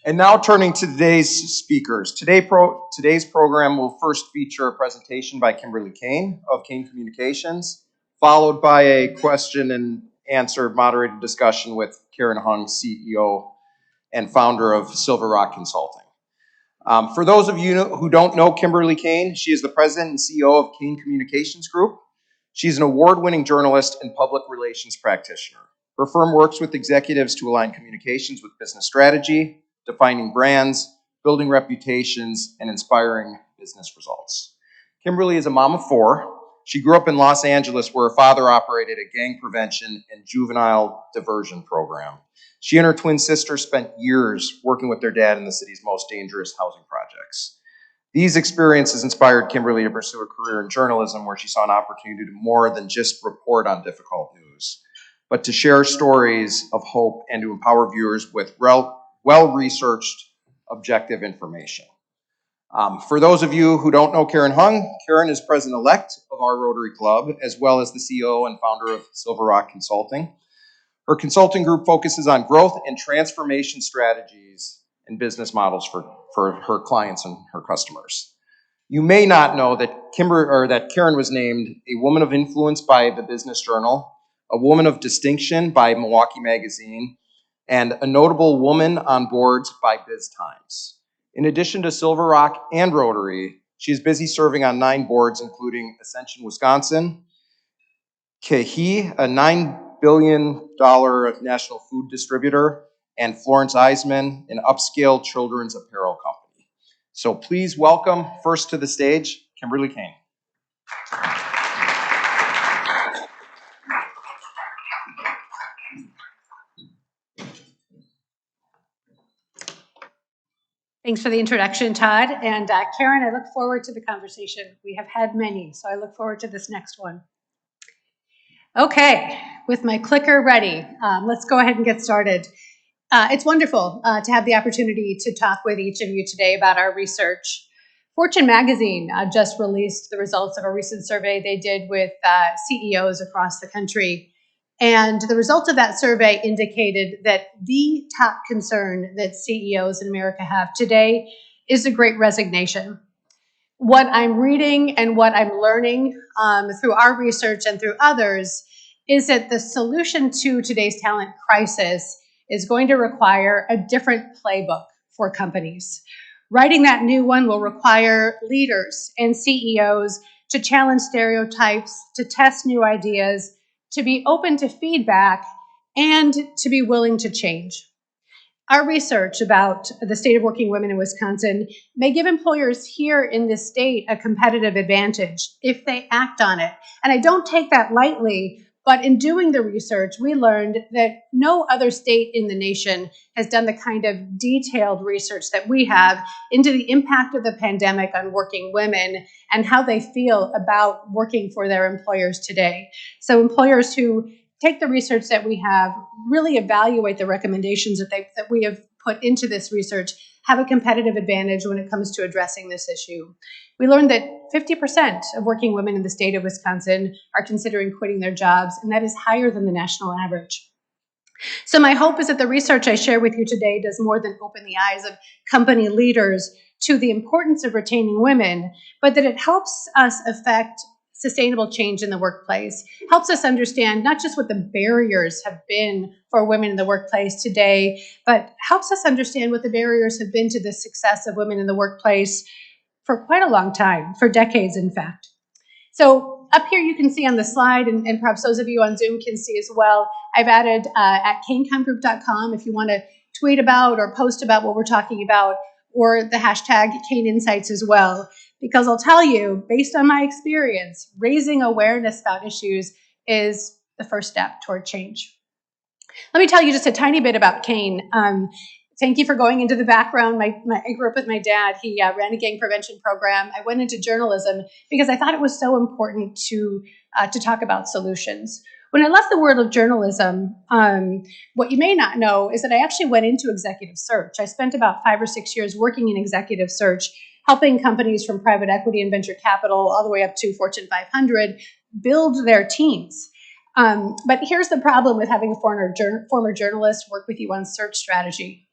And now turning to today's speakers. Today's program will first feature a presentation by Kimberly Kane of Kane Communications, followed by a question and answer moderated discussion with Karen Hung, CEO and founder of Silver Rock Consulting. For those of you who don't know Kimberly Kane, she is the president and CEO of Kane Communications Group. She's an award-winning journalist and public relations practitioner. Her firm works with executives to align communications with business strategy, defining brands, building reputations, and inspiring business results. Kimberly is a mom of four. She grew up in Los Angeles, where her father operated a gang prevention and juvenile diversion program. She and her twin sister spent years working with their dad in the city's most dangerous housing projects. These experiences inspired Kimberly to pursue a career in journalism, where she saw an opportunity to do more than just report on difficult news, but to share stories of hope and to empower viewers with well-researched, objective information. For those of you who don't know Karen Hung, Karen is president-elect of our Rotary Club, as well as the CEO and founder of Silver Rock Consulting. Her consulting group focuses on growth and transformation strategies and business models for her clients and her customers. You may not know that Karen was named a woman of influence by the Business Journal, a woman of distinction by Milwaukee Magazine, and a notable woman on boards by Biz Times. In addition to Silver Rock and Rotary, she's busy serving on 9 boards, including Ascension, Wisconsin, KeHE, a $9 billion national food distributor, and Florence Eisman, an upscale children's apparel company. So please welcome first to the stage, Kimberly Kane. Thanks for the introduction, Todd. And Karen, I look forward to the conversation. We have had many, so I look forward to this next one. Okay, with my clicker ready, let's go ahead and get started. It's wonderful to have the opportunity to talk with each of you today about our research. Fortune magazine just released the results of a recent survey they did with CEOs across the country. And the results of that survey indicated that the top concern that CEOs in America have today is the Great Resignation. What I'm reading and what I'm learning through our research and through others is that the solution to today's talent crisis is going to require a different playbook for companies. Writing that new one will require leaders and CEOs to challenge stereotypes, to test new ideas, to be open to feedback, and to be willing to change. Our research about the state of working women in Wisconsin may give employers here in this state a competitive advantage if they act on it. And I don't take that lightly, but in doing the research, we learned that no other state in the nation has done the kind of detailed research that we have into the impact of the pandemic on working women and how they feel about working for their employers today. So employers who take the research that we have, really evaluate the recommendations that we have put into this research, have a competitive advantage when it comes to addressing this issue. We learned that 50% of working women in the state of Wisconsin are considering quitting their jobs, and that is higher than the national average. So my hope is that the research I share with you today does more than open the eyes of company leaders to the importance of retaining women, but that it helps us affect sustainable change in the workplace, helps us understand not just what the barriers have been for women in the workplace today, but helps us understand what the barriers have been to the success of women in the workplace for quite a long time, for decades, in fact. So up here you can see on the slide, and perhaps those of you on Zoom can see as well, I've added at kanecomgroup.com if you want to tweet about or post about what we're talking about, or the hashtag Kane Insights as well. Because I'll tell you, based on my experience, raising awareness about issues is the first step toward change. Let me tell you just a tiny bit about Kane. Thank you for going into the background. I grew up with my dad. He ran a gang prevention program. I went into journalism because I thought it was so important to talk about solutions. When I left the world of journalism, what you may not know is that I actually went into executive search. I spent about 5 or 6 years working in executive search, helping companies from private equity and venture capital all the way up to Fortune 500 build their teams. But here's the problem with having a former journalist work with you on search strategy.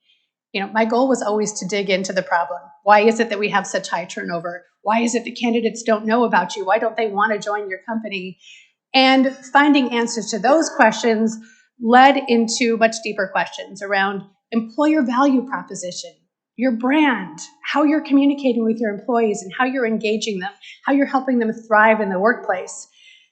My goal was always to dig into the problem. Why is it that we have such high turnover? Why is it that candidates don't know about you? Why don't they want to join your company? And finding answers to those questions led into much deeper questions around employer value proposition, your brand, how you're communicating with your employees and how you're engaging them, how you're helping them thrive in the workplace.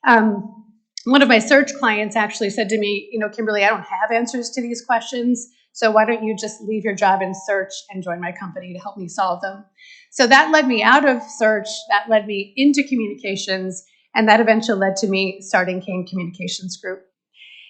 One of my search clients actually said to me, Kimberly, I don't have answers to these questions, so why don't you just leave your job in search and join my company to help me solve them? So that led me out of search, that led me into communications, and that eventually led to me starting Kane Communications Group.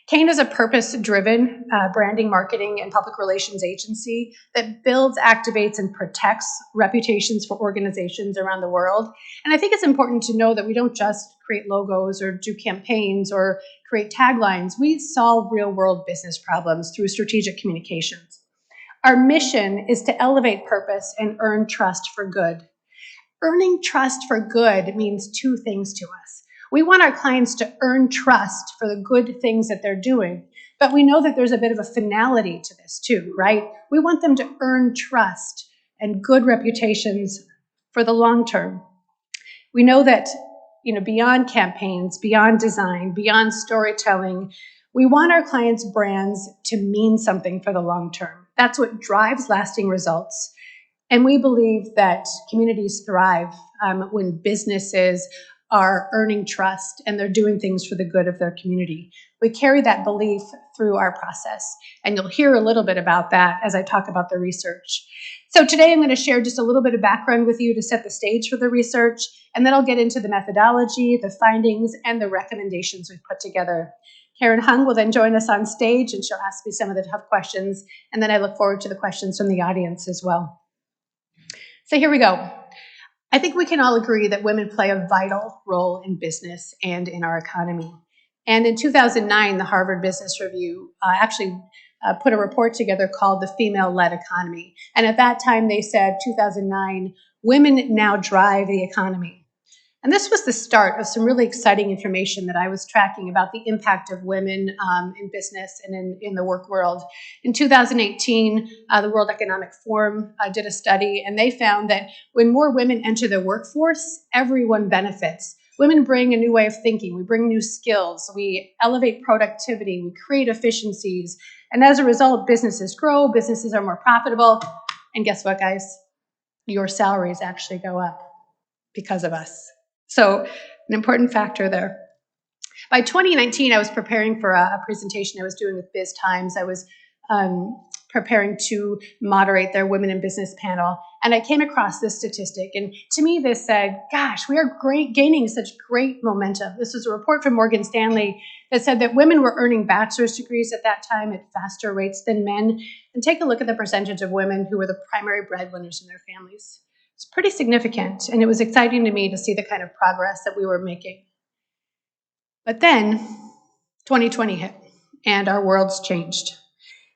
Kane is a purpose-driven branding, marketing, and public relations agency that builds, activates, and protects reputations for organizations around the world. And I think it's important to know that we don't just create logos or do campaigns or create taglines. We solve real-world business problems through strategic communications. Our mission is to elevate purpose and earn trust for good. Earning trust for good means two things to us. We want our clients to earn trust for the good things that they're doing, but we know that there's a bit of a finality to this too, right? We want them to earn trust and good reputations for the long term. We know that, beyond campaigns, beyond design, beyond storytelling, we want our clients' brands to mean something for the long term. That's what drives lasting results. And we believe that communities thrive when businesses are earning trust and they're doing things for the good of their community. We carry that belief through our process, and you'll hear a little bit about that as I talk about the research. So today I'm going to share just a little bit of background with you to set the stage for the research, and then I'll get into the methodology, the findings, and the recommendations we've put together. Karen Hung will then join us on stage, and she'll ask me some of the tough questions, and then I look forward to the questions from the audience as well. So here we go. I think we can all agree that women play a vital role in business and in our economy. And in 2009, the Harvard Business Review actually put a report together called The Female-Led Economy. And at that time, they said, 2009, women now drive the economy. And this was the start of some really exciting information that I was tracking about the impact of women in business and in the work world. In 2018, the World Economic Forum did a study, and they found that when more women enter the workforce, everyone benefits. Women bring a new way of thinking. We bring new skills. We elevate productivity. We create efficiencies. And as a result, businesses grow. Businesses are more profitable. And guess what, guys? Your salaries actually go up because of us. So an important factor there. By 2019, I was preparing for a presentation I was doing with Biz Times. I was preparing to moderate their Women in Business panel, and I came across this statistic. And to me, this said, gosh, we are gaining such great momentum. This was a report from Morgan Stanley that said that women were earning bachelor's degrees at that time at faster rates than men. And take a look at the percentage of women who were the primary breadwinners in their families. It's pretty significant, and it was exciting to me to see the kind of progress that we were making. But then 2020 hit, and our world's changed.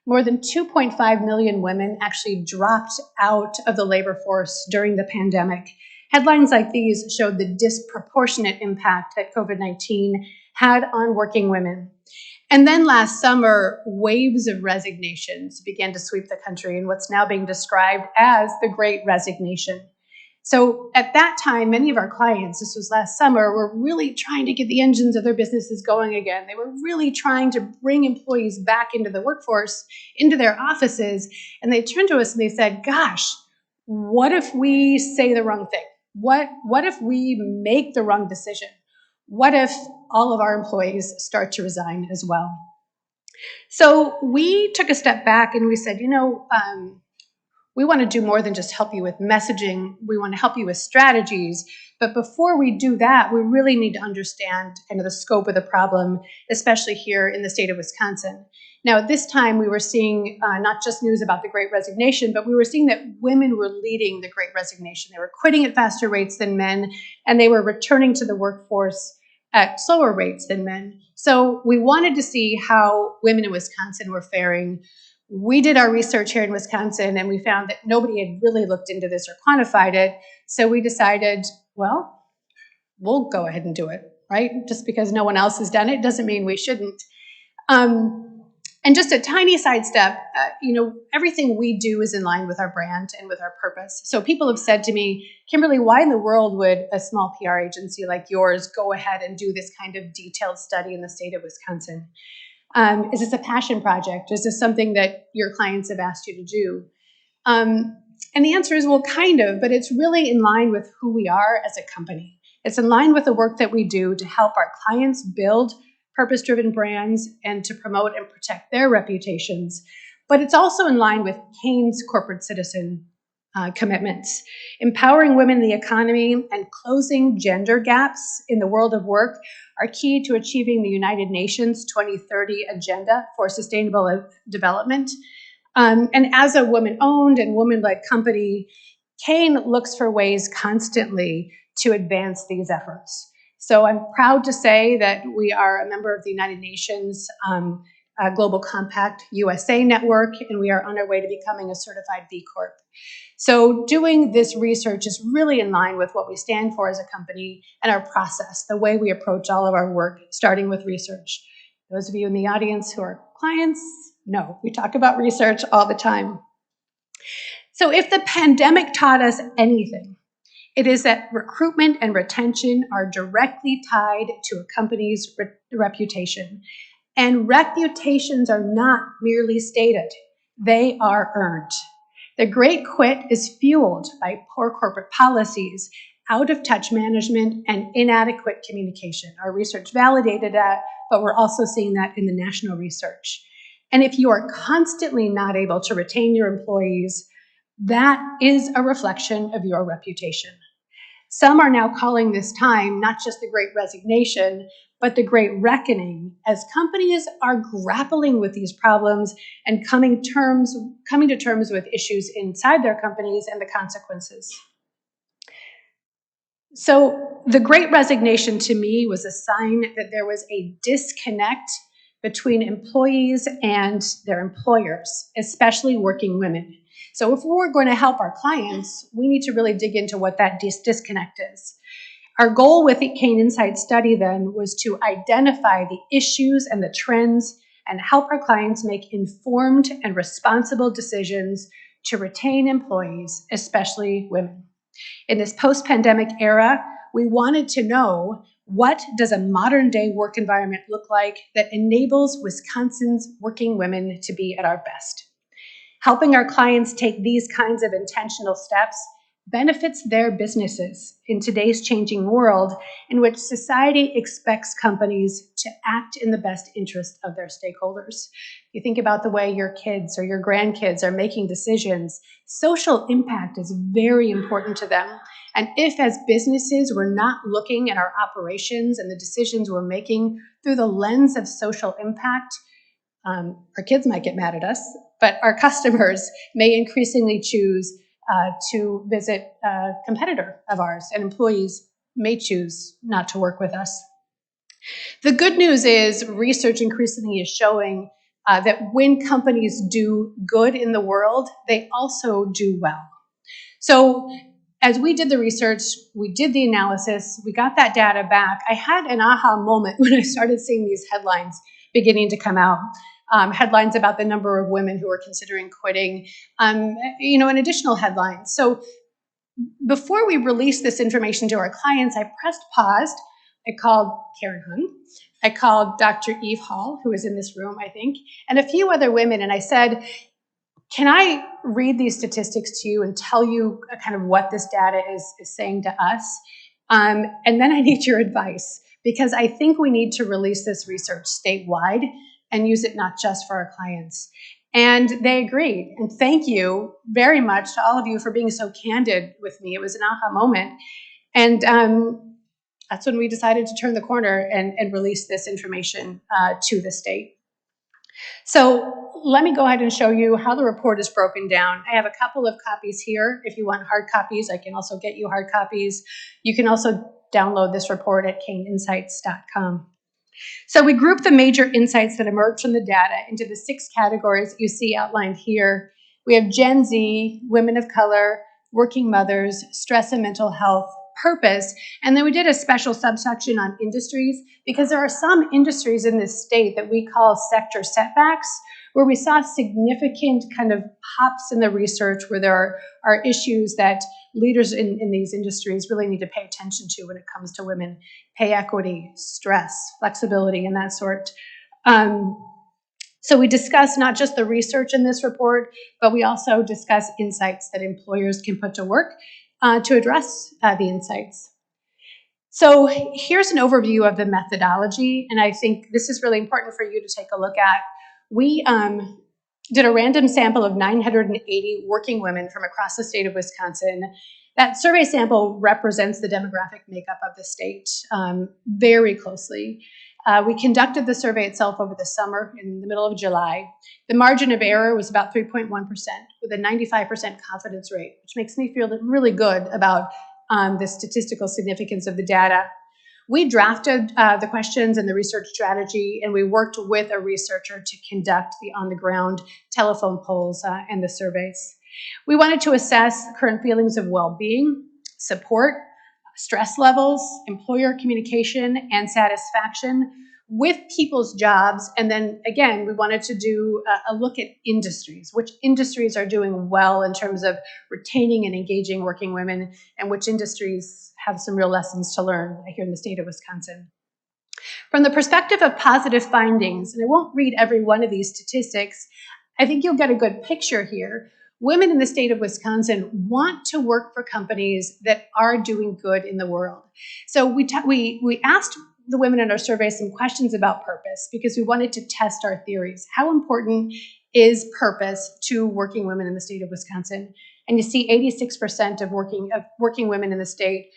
More than 2.5 million women actually dropped out of the labor force during the pandemic. Headlines like these showed the disproportionate impact that COVID-19 had on working women. And then last summer, waves of resignations began to sweep the country in what's now being described as the Great Resignation. So at that time, many of our clients, this was last summer, were really trying to get the engines of their businesses going again. They were really trying to bring employees back into the workforce, into their offices. And they turned to us and they said, gosh, what if we say the wrong thing? What if we make the wrong decision? What if all of our employees start to resign as well? So we took a step back and we said, we want to do more than just help you with messaging. We want to help you with strategies. But before we do that, we really need to understand kind of the scope of the problem, especially here in the state of Wisconsin. Now, at this time, we were seeing not just news about the Great Resignation, but we were seeing that women were leading the Great Resignation. They were quitting at faster rates than men, and they were returning to the workforce at slower rates than men. So we wanted to see how women in Wisconsin were faring. We did our research here in Wisconsin, and we found that nobody had really looked into this or quantified it. So we decided, well, we'll go ahead and do it, right? Just because no one else has done it doesn't mean we shouldn't. And just a tiny sidestep, everything we do is in line with our brand and with our purpose. So people have said to me, Kimberly, why in the world would a small PR agency like yours go ahead and do this kind of detailed study in the state of Wisconsin? Is this a passion project? Is this something that your clients have asked you to do? And the answer is, well, kind of, but it's really in line with who we are as a company. It's in line with the work that we do to help our clients build purpose-driven brands and to promote and protect their reputations. But it's also in line with Kane's corporate citizen commitments. Empowering women in the economy and closing gender gaps in the world of work are key to achieving the United Nations 2030 Agenda for Sustainable Development. And as a woman-owned and woman-led company, Kane looks for ways constantly to advance these efforts. So I'm proud to say that we are a member of the United Nations Global Compact USA network, and we are on our way to becoming a certified B Corp. So doing this research is really in line with what we stand for as a company and our process, the way we approach all of our work, starting with research. Those of you in the audience who are clients, know we talk about research all the time. So if the pandemic taught us anything, it is that recruitment and retention are directly tied to a company's reputation. And reputations are not merely stated, they are earned. The Great Quit is fueled by poor corporate policies, out-of-touch management, and inadequate communication. Our research validated that, but we're also seeing that in the national research. And if you are constantly not able to retain your employees, that is a reflection of your reputation. Some are now calling this time not just the Great Resignation, but the Great Reckoning, as companies are grappling with these problems and coming to terms with issues inside their companies and the consequences. So the Great Resignation to me was a sign that there was a disconnect between employees and their employers, especially working women. So if we're going to help our clients, we need to really dig into what that disconnect is. Our goal with the Kane Insight study then was to identify the issues and the trends and help our clients make informed and responsible decisions to retain employees, especially women. In this post-pandemic era, we wanted to know, what does a modern day work environment look like that enables Wisconsin's working women to be at our best? Helping our clients take these kinds of intentional steps benefits their businesses in today's changing world in which society expects companies to act in the best interest of their stakeholders. You think about the way your kids or your grandkids are making decisions. Social impact is very important to them. And if as businesses we're not looking at our operations and the decisions we're making through the lens of social impact, our kids might get mad at us, but our customers may increasingly choose to visit a competitor of ours, and employees may choose not to work with us. The good news is research increasingly is showing that when companies do good in the world, they also do well. So as we did the research, we did the analysis, we got that data back, I had an aha moment when I started seeing these headlines beginning to come out. Headlines about the number of women who are considering quitting, and additional headlines. So before we released this information to our clients, I pressed pause. I called Karen Hung. I called Dr. Eve Hall, who is in this room, I think, and a few other women, and I said, can I read these statistics to you and tell you kind of what this data is saying to us? And then I need your advice, because I think we need to release this research statewide and use it not just for our clients. And they agreed. And thank you very much to all of you for being so candid with me. It was an aha moment. And that's when we decided to turn the corner and release this information to the state. So let me go ahead and show you how the report is broken down. I have a couple of copies here. If you want hard copies, I can also get you hard copies. You can also download this report at kaneinsights.com. So we group the major insights that emerge from the data into the 6 categories that you see outlined here. We have Gen Z, women of color, working mothers, stress and mental health, purpose. And then we did a special subsection on industries, because there are some industries in this state that we call sector setbacks, where we saw significant kind of pops in the research where there are issues that leaders in these industries really need to pay attention to when it comes to women: pay equity, stress, flexibility, and that sort. So we discuss not just the research in this report, but we also discuss insights that employers can put to work to address the insights. So here's an overview of the methodology, and I think this is really important for you to take a look at. We did a random sample of 980 working women from across the state of Wisconsin. That survey sample represents the demographic makeup of the state very closely. We conducted the survey itself over the summer in the middle of July. The margin of error was about 3.1% with a 95% confidence rate, which makes me feel really good about the statistical significance of the data. We drafted the questions and the research strategy, and we worked with a researcher to conduct the on-the-ground telephone polls and the surveys. We wanted to assess current feelings of well-being, support, stress levels, employer communication, and satisfaction with people's jobs. And then again, we wanted to do a look at industries, which industries are doing well in terms of retaining and engaging working women, and which industries have some real lessons to learn here in the state of Wisconsin. From the perspective of positive findings, and I won't read every one of these statistics, I think you'll get a good picture here. Women in the state of Wisconsin want to work for companies that are doing good in the world. So we asked the women in our survey some questions about purpose, because we wanted to test our theories. How important is purpose to working women in the state of Wisconsin? And you see 86% of working women in the state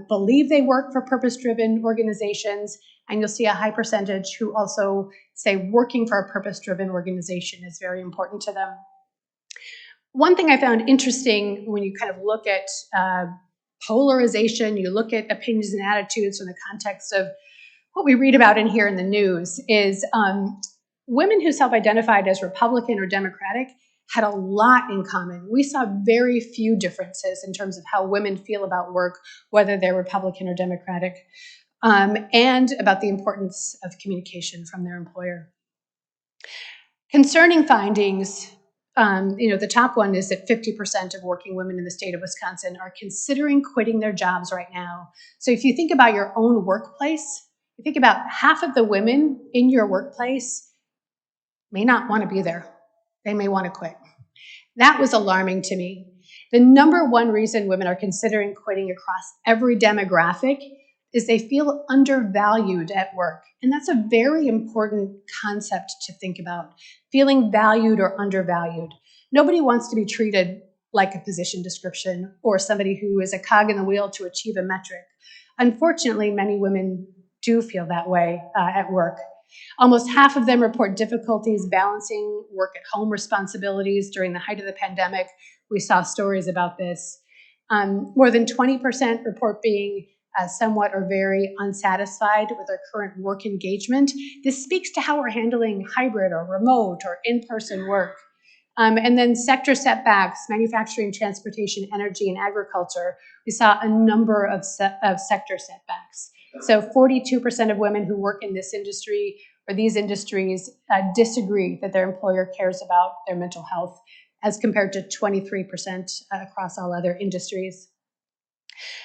believe they work for purpose-driven organizations, and you'll see a high percentage who also say working for a purpose-driven organization is very important to them. One thing I found interesting when you kind of look at polarization, you look at opinions and attitudes in the context of what we read about and hear in the news, is women who self-identified as Republican or Democratic had a lot in common. We saw very few differences in terms of how women feel about work, whether they're Republican or Democratic, and about the importance of communication from their employer. Concerning findings, the top one is that 50% of working women in the state of Wisconsin are considering quitting their jobs right now. So if you think about your own workplace, you think about half of the women in your workplace may not want to be there. They may want to quit. That was alarming to me. The number one reason women are considering quitting across every demographic is they feel undervalued at work. And that's a very important concept to think about, feeling valued or undervalued. Nobody wants to be treated like a position description or somebody who is a cog in the wheel to achieve a metric. Unfortunately, many women do feel that way at work. Almost half of them report difficulties balancing work at home responsibilities during the height of the pandemic. We saw stories about this. More than 20% report being somewhat or very unsatisfied with their current work engagement. This speaks to how we're handling hybrid or remote or in-person work. And then sector setbacks, manufacturing, transportation, energy, and agriculture. We saw a number of sector setbacks. So 42% of women who work in this industry or these industries disagree that their employer cares about their mental health, as compared to 23% across all other industries.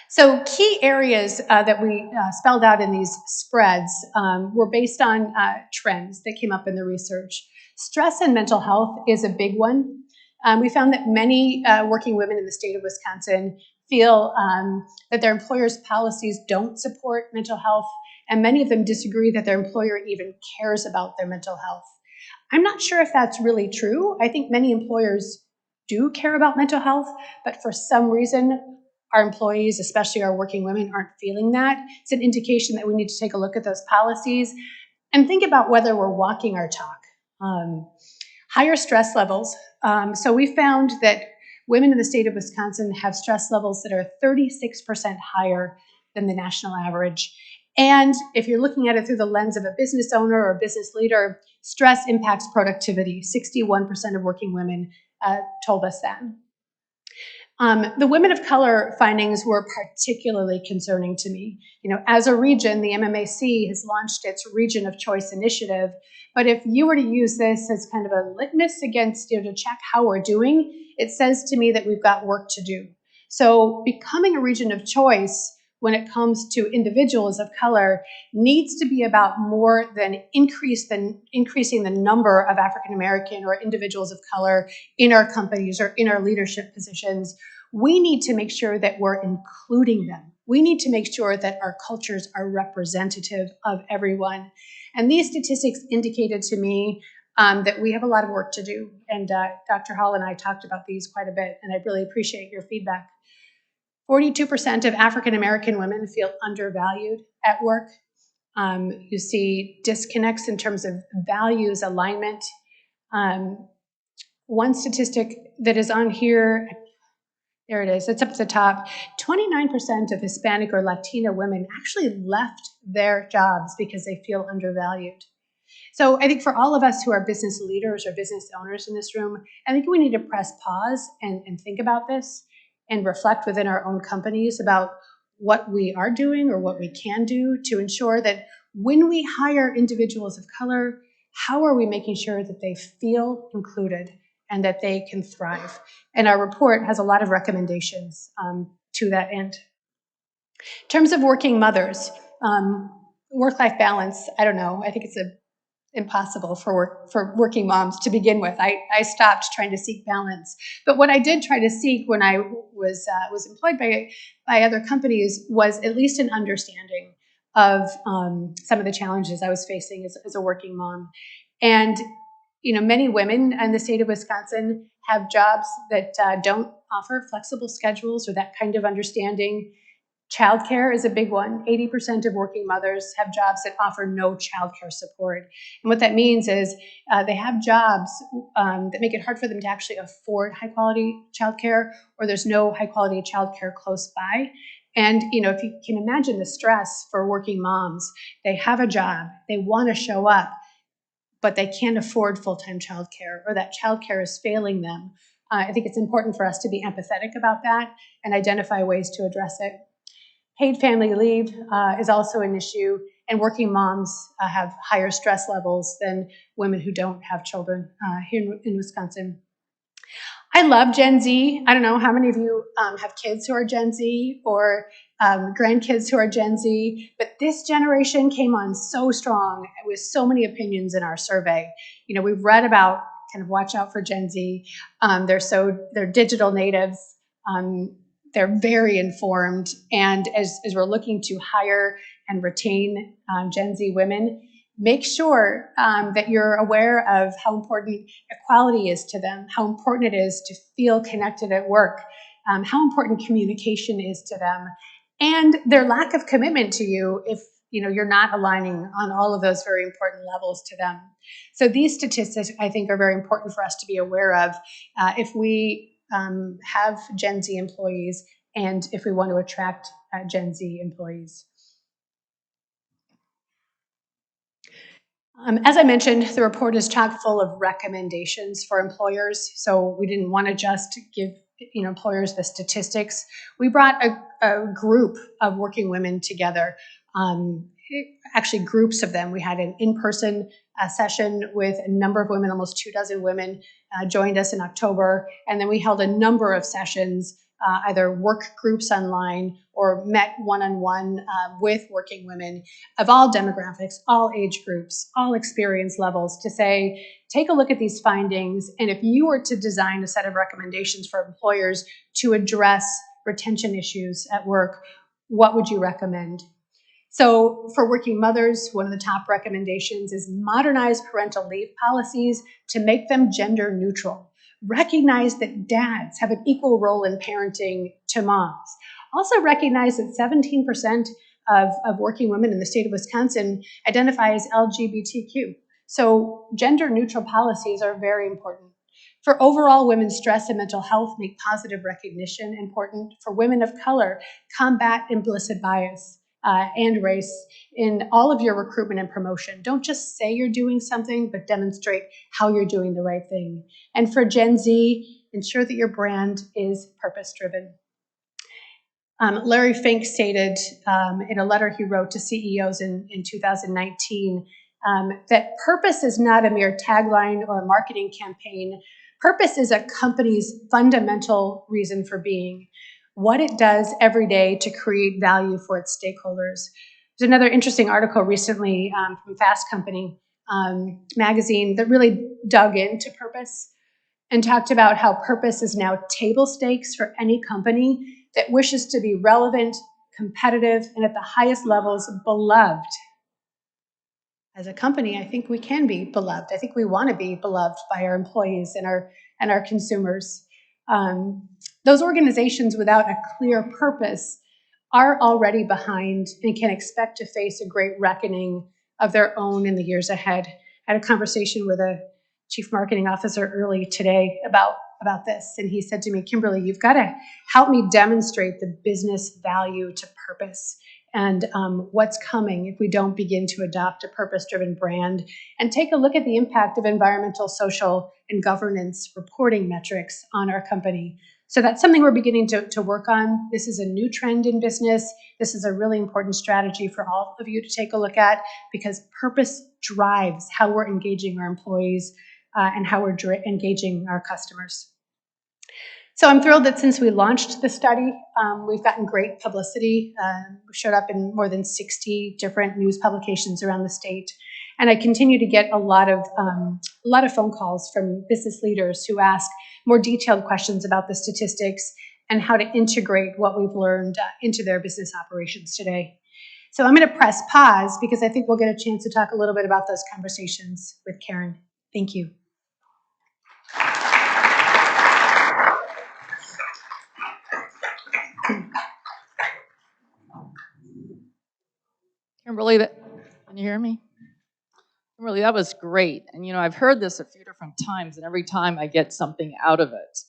So key areas that we spelled out in these spreads were based on trends that came up in the research. Stress and mental health is a big one. We found that many working women in the state of Wisconsin feel that their employer's policies don't support mental health, and many of them disagree that their employer even cares about their mental health. I'm not sure if that's really true. I think many employers do care about mental health, but for some reason, our employees, especially our working women, aren't feeling that. It's an indication that we need to take a look at those policies and think about whether we're walking our talk. Higher stress levels. So we found that women in the state of Wisconsin have stress levels that are 36% higher than the national average. And if you're looking at it through the lens of a business owner or a business leader, stress impacts productivity. 61% of working women told us that. The women of color findings were particularly concerning to me. As a region, the MMAC has launched its Region of Choice initiative. But if you were to use this as kind of a litmus against, to check how we're doing, it says to me that we've got work to do. So becoming a region of choice when it comes to individuals of color needs to be about more than increasing the number of African American or individuals of color in our companies or in our leadership positions. We need to make sure that we're including them. We need to make sure that our cultures are representative of everyone. And these statistics indicated to me that we have a lot of work to do. And Dr. Hall and I talked about these quite a bit, and I really appreciate your feedback. 42% of African American women feel undervalued at work. You see disconnects in terms of values alignment. One statistic that is on here, there it is, it's up at the top. 29% of Hispanic or Latina women actually left their jobs because they feel undervalued. So I think for all of us who are business leaders or business owners in this room, I think we need to press pause and think about this and reflect within our own companies about what we are doing or what we can do to ensure that when we hire individuals of color, how are we making sure that they feel included and that they can thrive? And our report has a lot of recommendations to that end. In terms of working mothers, work-life balance, I don't know, I think it's impossible for working moms to begin with. I stopped trying to seek balance. But what I did try to seek when I was employed by other companies was at least an understanding of some of the challenges I was facing as a working mom. And many women in the state of Wisconsin have jobs that don't offer flexible schedules or that kind of understanding. Childcare is a big one. 80% of working mothers have jobs that offer no childcare support. And what that means is they have jobs that make it hard for them to actually afford high quality childcare, or there's no high quality childcare close by. And if you can imagine the stress for working moms, they have a job, they want to show up, but they can't afford full-time childcare, or that childcare is failing them. I think it's important for us to be empathetic about that and identify ways to address it. Paid family leave is also an issue, and working moms have higher stress levels than women who don't have children here in Wisconsin. I love Gen Z. I don't know how many of you have kids who are Gen Z or grandkids who are Gen Z, but this generation came on so strong with so many opinions in our survey. We've read about kind of watch out for Gen Z. They're digital natives. They're very informed, and as we're looking to hire and retain Gen Z women, make sure that you're aware of how important equality is to them, how important it is to feel connected at work, how important communication is to them, and their lack of commitment to you if you're not aligning on all of those very important levels to them. So these statistics, I think, are very important for us to be aware of if we have Gen Z employees and if we want to attract Gen Z employees. As I mentioned, the report is chock full of recommendations for employers. So we didn't want to just give employers the statistics. We brought a group of working women together, actually groups of them. We had an in-person session with a number of women, almost 24 women joined us in October. And then we held a number of sessions, either work groups online or met one-on-one with working women of all demographics, all age groups, all experience levels to say, take a look at these findings. And if you were to design a set of recommendations for employers to address retention issues at work, what would you recommend? So for working mothers, one of the top recommendations is modernize parental leave policies to make them gender neutral. Recognize that dads have an equal role in parenting to moms. Also recognize that 17% of working women in the state of Wisconsin identify as LGBTQ. So gender neutral policies are very important. For overall women's stress and mental health, make positive recognition important. For women of color, combat implicit bias and race in all of your recruitment and promotion. Don't just say you're doing something, but demonstrate how you're doing the right thing. And for Gen Z, ensure that your brand is purpose-driven. Larry Fink stated in a letter he wrote to CEOs in 2019 that purpose is not a mere tagline or a marketing campaign. Purpose is a company's fundamental reason for being, what it does every day to create value for its stakeholders. There's another interesting article recently from Fast Company magazine that really dug into purpose and talked about how purpose is now table stakes for any company that wishes to be relevant, competitive, and at the highest levels beloved. As a company, I think we can be beloved. I think we want to be beloved by our employees and our consumers. Those organizations without a clear purpose are already behind and can expect to face a great reckoning of their own in the years ahead. I had a conversation with a chief marketing officer early today about this, and he said to me, Kimberly, you've got to help me demonstrate the business value to purpose and what's coming if we don't begin to adopt a purpose-driven brand and take a look at the impact of environmental, social, and governance reporting metrics on our company. So that's something we're beginning to work on. This is a new trend in business. This is a really important strategy for all of you to take a look at because purpose drives how we're engaging our employees and how we're engaging our customers. So I'm thrilled that since we launched the study, we've gotten great publicity. We showed up in more than 60 different news publications around the state. And I continue to get a lot of phone calls from business leaders who ask more detailed questions about the statistics and how to integrate what we've learned into their business operations today. So I'm going to press pause because I think we'll get a chance to talk a little bit about those conversations with Karen. Thank you. Kimberly, can you hear me? Kimberly, that was great. And, I've heard this a few different times, and every time I get something out of it.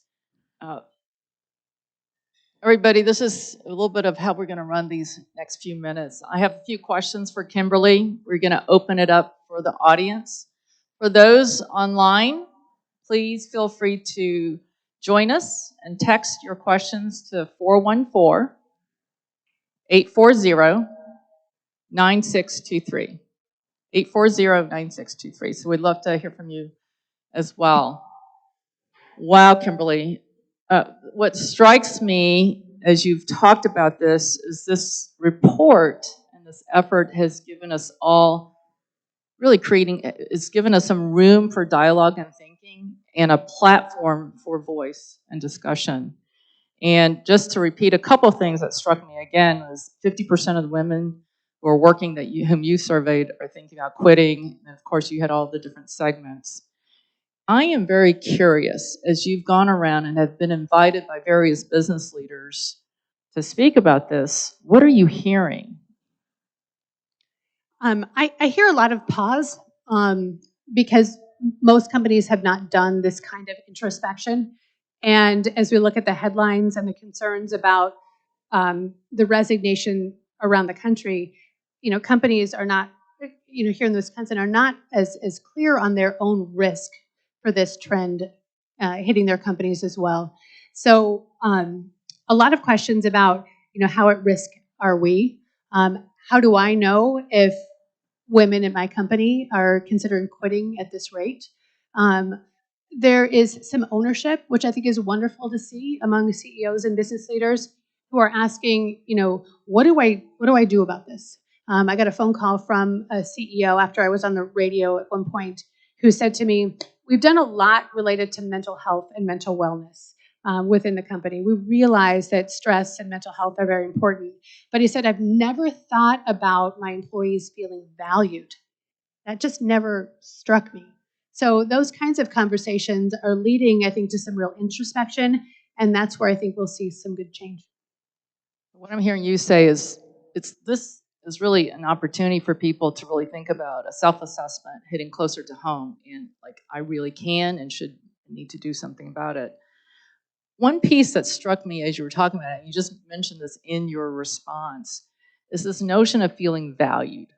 Everybody, this is a little bit of how we're going to run these next few minutes. I have a few questions for Kimberly. We're going to open it up for the audience. For those online, please feel free to join us and text your questions to 414-840-9623. 840-9623. So we'd love to hear from you as well. Wow, Kimberly. What strikes me as you've talked about this is this report and this effort has given us all really it's given us some room for dialogue and thinking and a platform for voice and discussion. And just to repeat a couple of things that struck me again was 50% of the women who are working whom you surveyed are thinking about quitting. And of course, you had all the different segments. I am very curious, as you've gone around and have been invited by various business leaders to speak about this, what are you hearing? I hear a lot of pause because most companies have not done this kind of introspection. And as we look at the headlines and the concerns about the resignation around the country, companies are not, here in Wisconsin, are not as clear on their own risk for this trend hitting their companies as well. So a lot of questions about, how at risk are we? How do I know if women in my company are considering quitting at this rate? There is some ownership, which I think is wonderful to see among CEOs and business leaders who are asking, what do I do about this? I got a phone call from a CEO after I was on the radio at one point who said to me, we've done a lot related to mental health and mental wellness within the company. We realize that stress and mental health are very important. But he said, I've never thought about my employees feeling valued. That just never struck me. So those kinds of conversations are leading, I think, to some real introspection. And that's where I think we'll see some good change. What I'm hearing you say is this is really an opportunity for people to really think about a self-assessment hitting closer to home and like, I really can and need to do something about it. One piece that struck me as you were talking about it, you just mentioned this in your response, is this notion of feeling valued.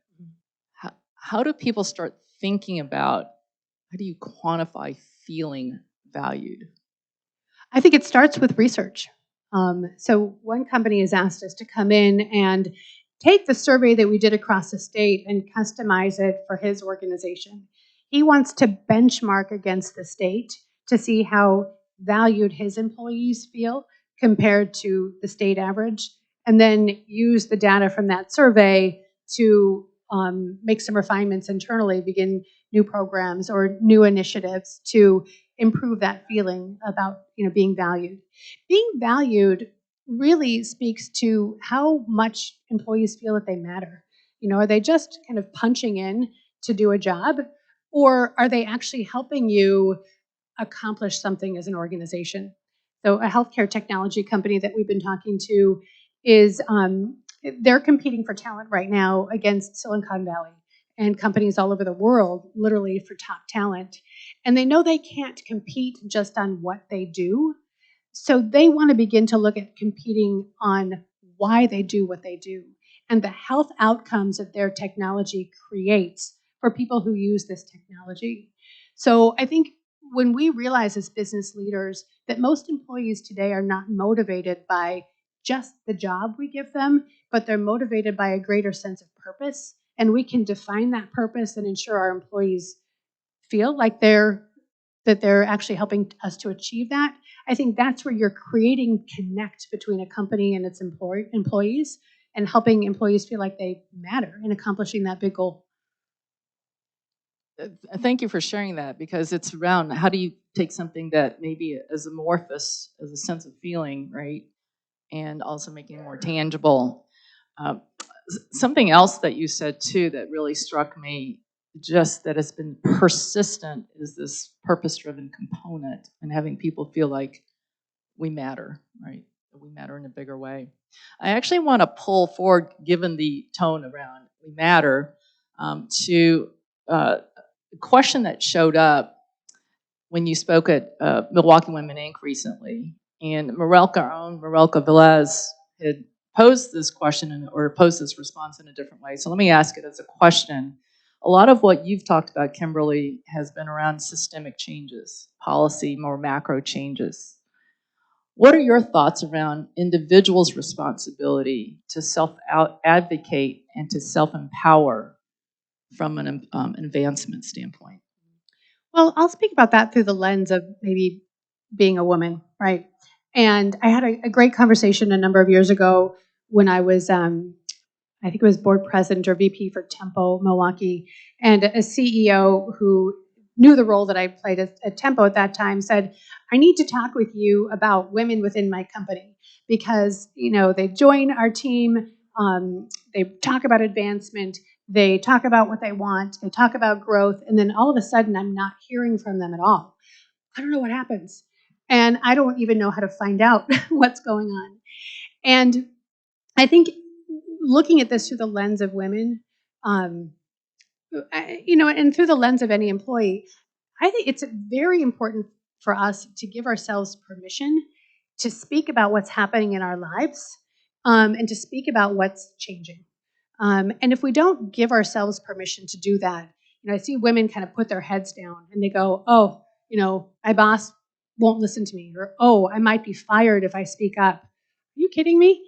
How do people start thinking about, how do you quantify feeling valued? I think it starts with research. So one company has asked us to come in and take the survey that we did across the state and customize it for his organization. He wants to benchmark against the state to see how valued his employees feel compared to the state average, and then use the data from that survey to make some refinements internally, begin new programs or new initiatives to improve that feeling about being valued. Being valued really speaks to how much employees feel that they matter. Are they just kind of punching in to do a job, or are they actually helping you accomplish something as an organization? So a healthcare technology company that we've been talking to is they're competing for talent right now against Silicon Valley and companies all over the world, literally for top talent. And they know they can't compete just on what they do. So they want to begin to look at competing on why they do what they do and the health outcomes that their technology creates for people who use this technology. So I think when we realize as business leaders that most employees today are not motivated by just the job we give them, but they're motivated by a greater sense of purpose, and we can define that purpose and ensure our employees feel like they're actually helping us to achieve that. I think that's where you're creating connect between a company and its employees, and helping employees feel like they matter in accomplishing that big goal. Thank you for sharing that, because it's around how do you take something that maybe is amorphous as a sense of feeling, right, and also making it more tangible. Something else that you said too that really struck me, just that has been persistent, is this purpose-driven component and having people feel like we matter, right? We matter in a bigger way. I actually want to pull forward, given the tone around we matter, to a question that showed up when you spoke at Milwaukee Women Inc. recently. And our own Morelka Velez had posed this question or posed this response in a different way. So let me ask it as a question. A lot of what you've talked about, Kimberly, has been around systemic changes, policy, more macro changes. What are your thoughts around individuals' responsibility to self-advocate and to self-empower from an advancement standpoint? Well, I'll speak about that through the lens of maybe being a woman, right? And I had a great conversation a number of years ago when I was, I think it was board president or VP for Tempo Milwaukee, and a CEO who knew the role that I played at Tempo at that time said, I need to talk with you about women within my company, because they join our team, they talk about advancement, they talk about what they want, they talk about growth, and then all of a sudden I'm not hearing from them at all. I don't know what happens. And I don't even know how to find out what's going on. And I think looking at this through the lens of women, and through the lens of any employee, I think it's very important for us to give ourselves permission to speak about what's happening in our lives, and to speak about what's changing. And if we don't give ourselves permission to do that, I see women kind of put their heads down and they go, oh, my boss won't listen to me, or, oh, I might be fired if I speak up. Are you kidding me?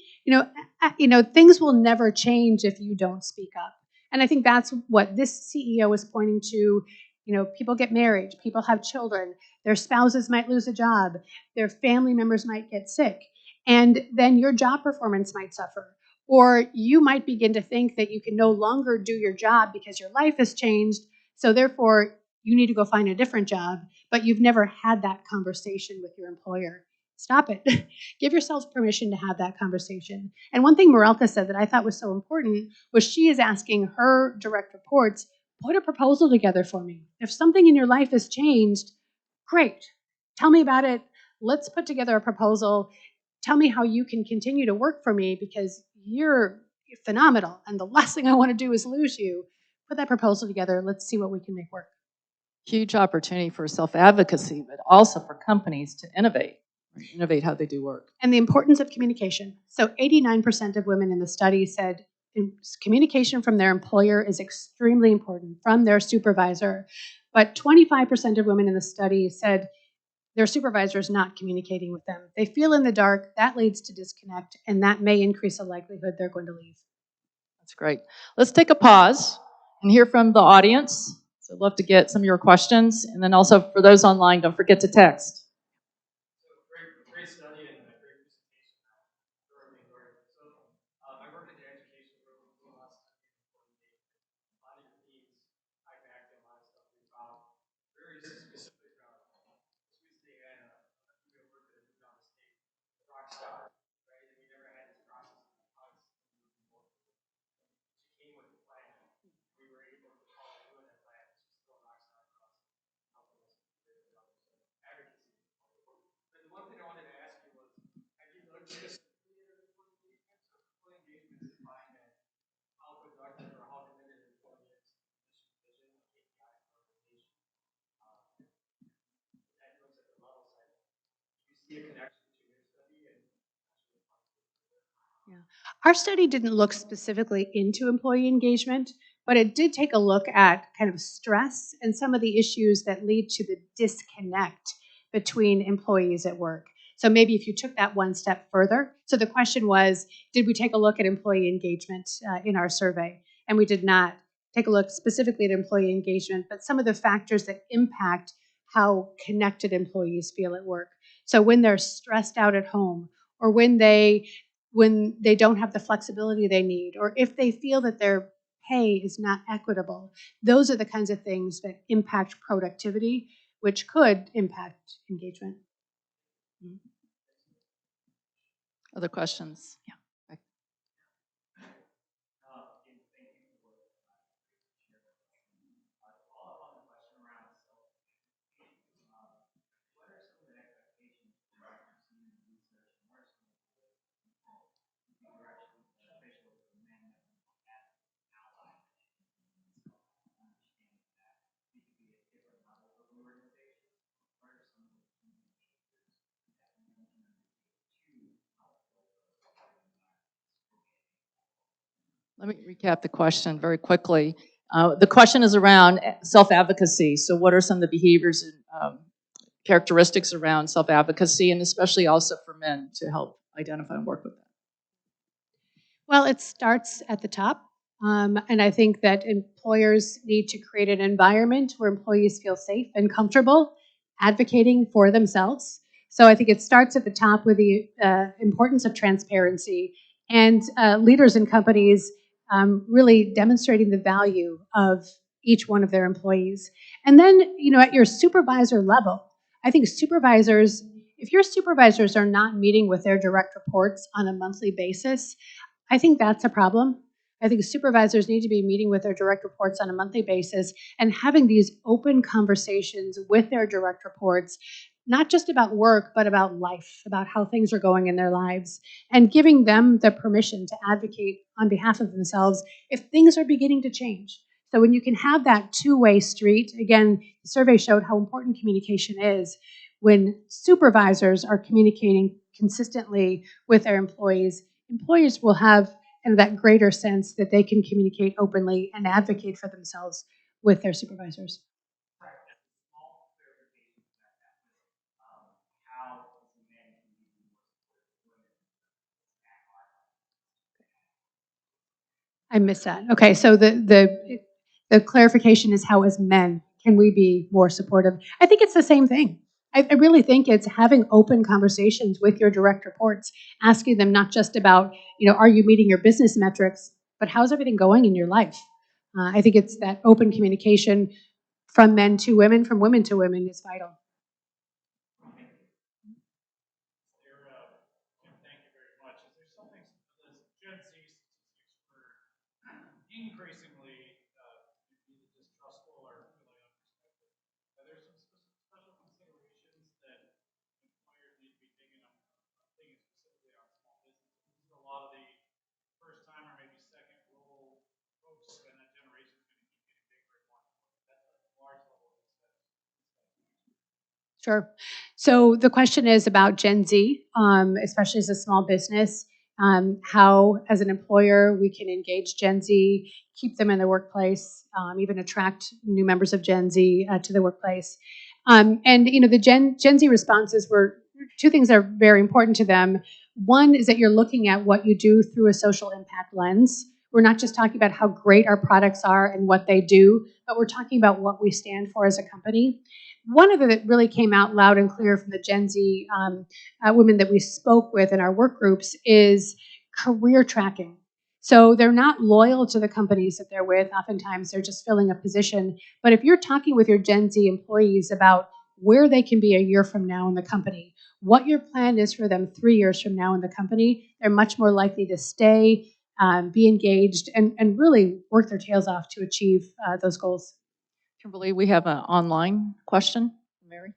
Things will never change if you don't speak up. And I think that's what this CEO is pointing to. People get married, people have children, their spouses might lose a job, their family members might get sick, and then your job performance might suffer. Or you might begin to think that you can no longer do your job because your life has changed, so therefore you need to go find a different job, but you've never had that conversation with your employer. Stop it. Give yourselves permission to have that conversation. And one thing Morelka said that I thought was so important was she is asking her direct reports, put a proposal together for me. If something in your life has changed, great. Tell me about it. Let's put together a proposal. Tell me how you can continue to work for me, because you're phenomenal. And the last thing I want to do is lose you. Put that proposal together. Let's see what we can make work. Huge opportunity for self-advocacy, but also for companies to innovate how they do work. And the importance of communication. So 89% of women in the study said communication from their employer is extremely important, from their supervisor. But 25% of women in the study said their supervisor is not communicating with them. They feel in the dark, that leads to disconnect, and that may increase the likelihood they're going to leave. That's great. Let's take a pause and hear from the audience. So I'd love to get some of your questions. And then also for those online, don't forget to text. Great study and a great presentation. Thoroughly enjoyed it. So I work in the education group for the last 10 years. A lot of your themes tie back to a lot of stuff we found. Very specific. Tuesday had a female worker that moved out of state, rock star, right? And we never had this process in the house. She came with a plan. We were able to follow through that plan. She's still a rock star for us. Helping us with advocacy. And the one thing I wanted to ask you was, have you looked at employee engagement to find that how productive or how committed an employee is to mission, vision, KPI, and organization? That looks at the level side. Do you see a connection between your study and Yeah. Our study didn't look specifically into employee engagement, but it did take a look at kind of stress and some of the issues that lead to the disconnect between employees at work. So maybe if you took that one step further. So the question was, did we take a look at employee engagement in our survey? And we did not take a look specifically at employee engagement, but some of the factors that impact how connected employees feel at work. So when they're stressed out at home, or when they don't have the flexibility they need, or if they feel that their pay is not equitable. Those are the kinds of things that impact productivity, which could impact engagement. Other questions? Yeah. Let me recap the question very quickly. The question is around self-advocacy. So what are some of the behaviors and characteristics around self-advocacy, and especially also for men to help identify and work with that? Well, it starts at the top. And I think that employers need to create an environment where employees feel safe and comfortable advocating for themselves. So I think it starts at the top with the importance of transparency and leaders in companies really demonstrating the value of each one of their employees. And then, at your supervisor level, I think supervisors, if your supervisors are not meeting with their direct reports on a monthly basis, I think that's a problem. I think supervisors need to be meeting with their direct reports on a monthly basis and having these open conversations with their direct reports, not just about work, but about life, about how things are going in their lives, and giving them the permission to advocate on behalf of themselves if things are beginning to change. So when you can have that two-way street, again, the survey showed how important communication is. When supervisors are communicating consistently with their employees will have that greater sense that they can communicate openly and advocate for themselves with their supervisors. I missed that. Okay, so the clarification is how as men can we be more supportive? I think it's the same thing. I really think it's having open conversations with your direct reports, asking them not just about, are you meeting your business metrics, but how's everything going in your life? I think it's that open communication from men to women, from women to women is vital. Thank you very much. Is there something this Gen Z statistics were increasingly either distrustful or really unrespected? Are there some special considerations that employers need to be thinking specifically on small businesses? This is a lot of the first time or maybe second role folks, and that generation is going to keep getting bigger and more. That's a large level of success. Sure. So the question is about Gen Z, especially as a small business, how, as an employer, we can engage Gen Z, keep them in the workplace, even attract new members of Gen Z to the workplace. And the Gen Z responses were two things that are very important to them. One is that you're looking at what you do through a social impact lens. We're not just talking about how great our products are and what they do, but we're talking about what we stand for as a company. One of them that really came out loud and clear from the Gen Z women that we spoke with in our work groups is career tracking. So they're not loyal to the companies that they're with. Oftentimes they're just filling a position. But if you're talking with your Gen Z employees about where they can be a year from now in the company, what your plan is for them 3 years from now in the company, they're much more likely to stay, be engaged, and really work their tails off to achieve those goals. Kimberly, we have an online question. Mary?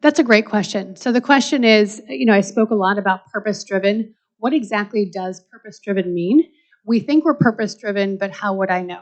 That's a great question. So the question is, I spoke a lot about purpose-driven. What exactly does purpose-driven mean? We think we're purpose-driven, but how would I know?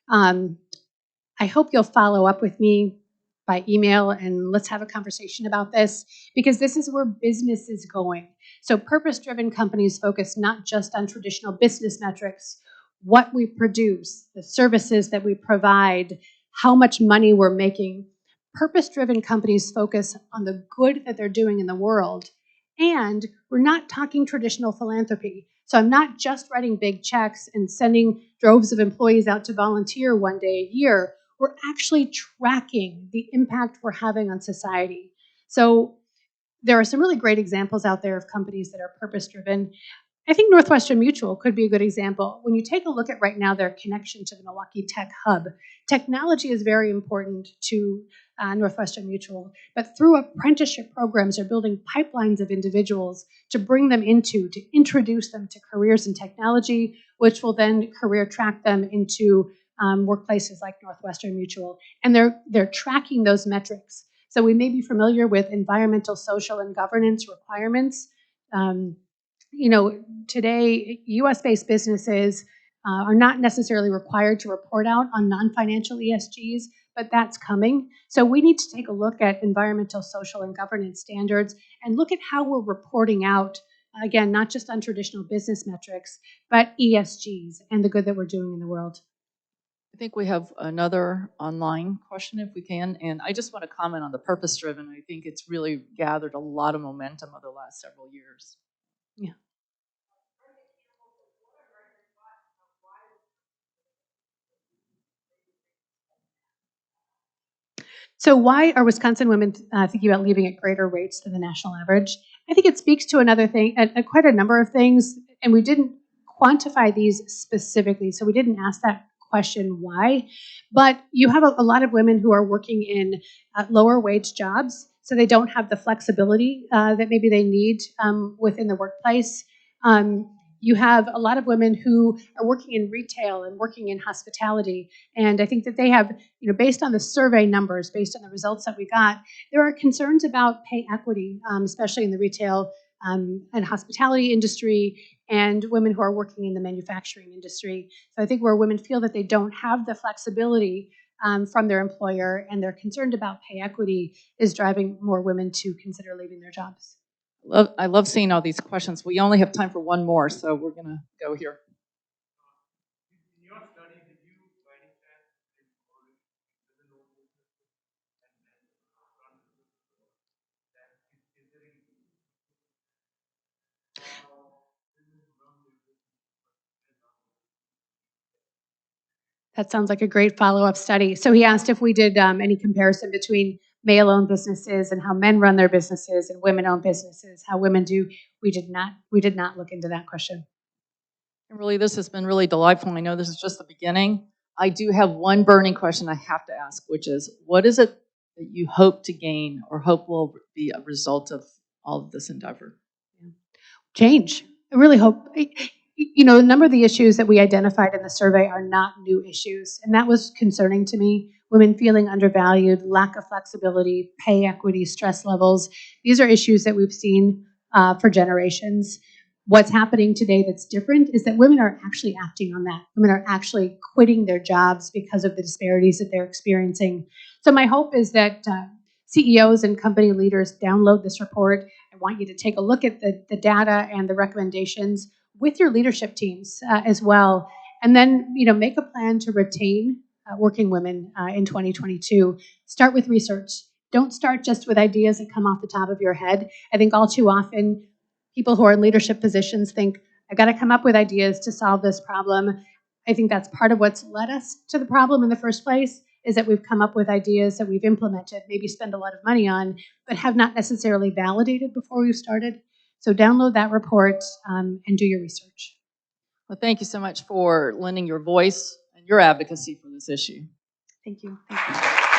I hope you'll follow up with me by email and let's have a conversation about this, because this is where business is going. So purpose-driven companies focus not just on traditional business metrics, what we produce, the services that we provide, how much money we're making. Purpose-driven companies focus on the good that they're doing in the world. And we're not talking traditional philanthropy. So I'm not just writing big checks and sending droves of employees out to volunteer one day a year. We're actually tracking the impact we're having on society. So there are some really great examples out there of companies that are purpose-driven. I think Northwestern Mutual could be a good example. When you take a look at right now their connection to the Milwaukee Tech Hub, technology is very important to Northwestern Mutual, but through apprenticeship programs, they're building pipelines of individuals to bring them to introduce them to careers in technology, which will then career track them into workplaces like Northwestern Mutual. And they're tracking those metrics. So we may be familiar with environmental, social, and governance requirements. Today, US-based businesses are not necessarily required to report out on non-financial ESGs, but that's coming. So we need to take a look at environmental, social, and governance standards and look at how we're reporting out, again, not just on traditional business metrics, but ESGs and the good that we're doing in the world. I think we have another online question if we can. And I just want to comment on the purpose-driven. I think it's really gathered a lot of momentum over the last several years. Yeah. So why are Wisconsin women thinking about leaving at greater rates than the national average? I think it speaks to another thing, quite a number of things, and we didn't quantify these specifically, so we didn't ask that question why. But you have a lot of women who are working in lower wage jobs, so they don't have the flexibility that maybe they need within the workplace. You have a lot of women who are working in retail and working in hospitality, and I think that they have, based on the survey numbers, based on the results that we got, there are concerns about pay equity, especially in the retail and hospitality industry, and women who are working in the manufacturing industry. So I think where women feel that they don't have the flexibility from their employer and they're concerned about pay equity is driving more women to consider leaving their jobs. I love seeing all these questions. We only have time for one more, so we're going to go here. In your study, did you by any chance include women-owned businesses and men-run businesses? That is there any how women run their businesses but men run their businesses? That sounds like a great follow-up study. So he asked if we did any comparison between male-owned businesses and how men run their businesses and women-owned businesses, how women do. We did not look into that question. Kimberly, this has been really delightful. I know this is just the beginning. I do have one burning question I have to ask, which is, what is it that you hope to gain or hope will be a result of all of this endeavor? Change. I really hope. A number of the issues that we identified in the survey are not new issues, and that was concerning to me. Women feeling undervalued, lack of flexibility, pay equity, stress levels. These are issues that we've seen for generations. What's happening today that's different is that women are actually acting on that. Women are actually quitting their jobs because of the disparities that they're experiencing. So my hope is that CEOs and company leaders download this report and want you to take a look at the data and the recommendations with your leadership teams as well. And then, make a plan to retain working women in 2022. Start with research. Don't start just with ideas that come off the top of your head. I think all too often, people who are in leadership positions think, I've got to come up with ideas to solve this problem. I think that's part of what's led us to the problem in the first place, is that we've come up with ideas that we've implemented, maybe spend a lot of money on, but have not necessarily validated before we've started. So download that report and do your research. Well, thank you so much for lending your voice and your advocacy for this issue. Thank you. Thank you.